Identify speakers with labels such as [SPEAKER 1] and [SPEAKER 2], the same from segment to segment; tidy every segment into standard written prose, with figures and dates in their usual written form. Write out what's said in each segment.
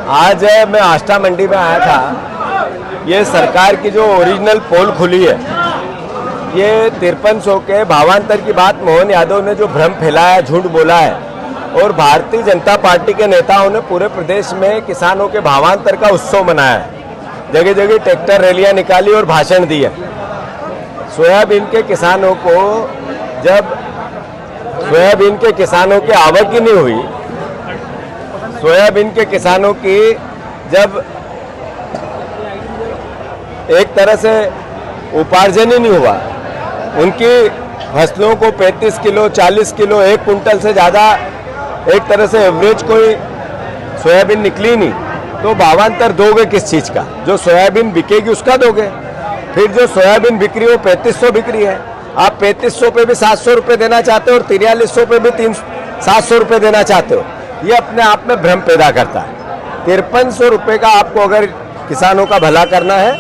[SPEAKER 1] आज मैं आष्टा मंडी में आया था। ये सरकार की जो ओरिजिनल पोल खुली है, ये 5300 के भावांतर की बात मोहन यादव ने जो भ्रम फैलाया, झूठ बोला है, और भारतीय जनता पार्टी के नेताओं ने पूरे प्रदेश में किसानों के भावांतर का उत्सव मनाया है। जगह जगह ट्रैक्टर रैलियां निकाली और भाषण दिए। सोयाबीन के किसानों को जब सोयाबीन के किसानों की आवक ही नहीं हुई, सोयाबीन के किसानों की जब एक तरह से उपार्जन ही नहीं हुआ, उनकी फसलों को 35 किलो 40 किलो 1 कुंटल से ज़्यादा एक तरह से एवरेज कोई सोयाबीन निकली नहीं, तो भावांतर दोगे किस चीज़ का? जो सोयाबीन बिकेगी उसका दोगे। फिर जो सोयाबीन बिक रही है वो 3500 बिक रही है, आप 3500 पे भी 700 रुपये देना चाहते हो और 4300 पे भी 700 रुपये देना चाहते हो। ये अपने आप में भ्रम पैदा करता है। 5300 रुपये का आपको अगर किसानों का भला करना है,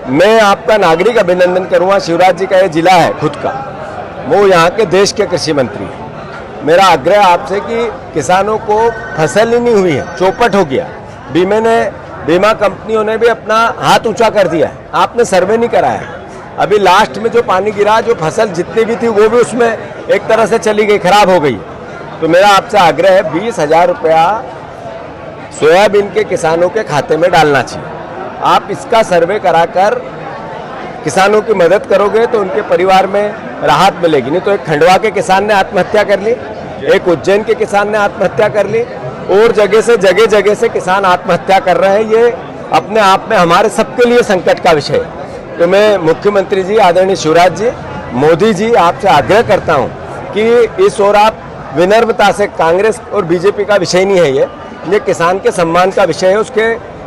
[SPEAKER 1] मैं आपका नागरिक अभिनंदन करूँगा। शिवराज जी का ये जिला है खुद का, वो यहाँ के देश के कृषि मंत्री हैं। मेरा आग्रह आपसे कि किसानों को फसल ही नहीं हुई है, चौपट हो गया। बीमा कंपनियों ने भी अपना हाथ ऊंचा कर दिया है, आपने सर्वे नहीं कराया। अभी लास्ट में जो पानी गिरा, जो फसल जितनी भी थी वो भी उसमें एक तरह से चली गई, खराब हो गई। तो मेरा आपसे आग्रह है 20,000 रुपया सोयाबीन के किसानों के खाते में डालना चाहिए। आप इसका सर्वे कराकर किसानों की मदद करोगे तो उनके परिवार में राहत मिलेगी। नहीं तो एक खंडवा के किसान ने आत्महत्या कर ली, एक उज्जैन के किसान ने आत्महत्या कर ली, और जगह से किसान आत्महत्या कर रहे हैं। ये अपने आप में हमारे सबके लिए संकट का विषय है। तो मैं मुख्यमंत्री जी, आदरणीय शिवराज जी, मोदी जी, आपसे आग्रह करता हूँ कि इस ओर आप विनम्रता से, कांग्रेस और बीजेपी का विषय नहीं है ये किसान के सम्मान का विषय है,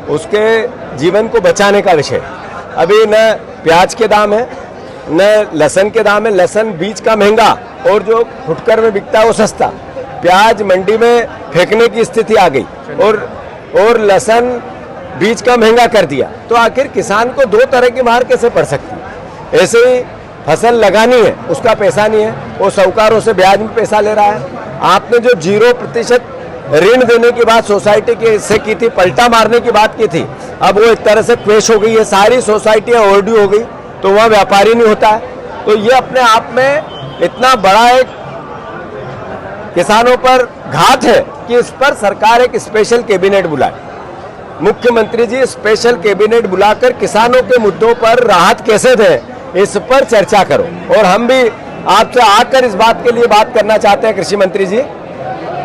[SPEAKER 1] उसके जीवन को बचाने का विषय है। अभी न प्याज के दाम है, न लहसुन के दाम है। लहसुन बीज का महंगा और जो फुटकर में बिकता है वो सस्ता। प्याज मंडी में फेंकने की स्थिति आ गई और लहसुन बीज का महंगा कर दिया। तो आखिर किसान को दो तरह की मार कैसे पड़ सकती है? ऐसे ही फसल लगानी है, उसका पैसा नहीं है, वो साहूकारों से ब्याज में पैसा ले रहा है। आपने जो 0% ऋण देने की बात सोसाइटी के से की थी, पलटा मारने की बात की थी, अब वो एक तरह से क्वेश हो गई है। सारी सोसाइटियाँ ओवरड्यू हो गई, तो वहाँ व्यापारी नहीं होता है। तो ये अपने आप में इतना बड़ा एक किसानों पर घात है कि इस पर सरकार एक स्पेशल कैबिनेट बुलाए। मुख्यमंत्री जी, स्पेशल कैबिनेट बुलाकर किसानों के मुद्दों पर राहत कैसे दें, इस पर चर्चा करो। और हम भी आपसे आकर इस बात के लिए बात करना चाहते हैं, कृषि मंत्री जी,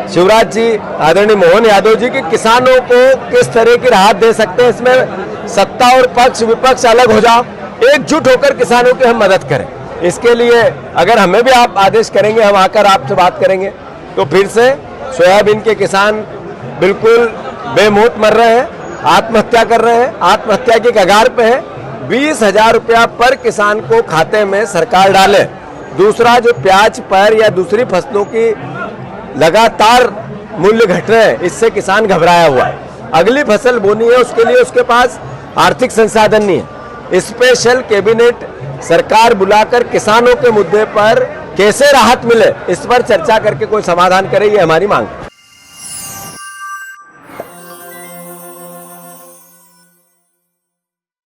[SPEAKER 1] शिवराज जी, आदरणीय मोहन यादव जी, कि किसानों को किस तरह की राहत दे सकते हैं। इसमें सत्ता और पक्ष विपक्ष अलग हो जाओ, एकजुट होकर किसानों की हम मदद करें। इसके लिए अगर हमें भी आप आदेश करेंगे, हम आकर आपसे बात करेंगे। तो फिर से सोयाबीन के किसान बिल्कुल बेमौत मर रहे हैं, आत्महत्या कर रहे हैं, आत्महत्या की कगार पे है। 20,000 रुपया पर किसान को खाते में सरकार डाले। दूसरा, जो प्याज पर या दूसरी फसलों की लगातार मूल्य घट रहे हैं, इससे किसान घबराया हुआ है। अगली फसल बोनी है, उसके लिए उसके पास आर्थिक संसाधन नहीं है। स्पेशल कैबिनेट सरकार बुलाकर किसानों के मुद्दे पर कैसे राहत मिले, इस पर चर्चा करके कोई समाधान करे, ये हमारी मांग है।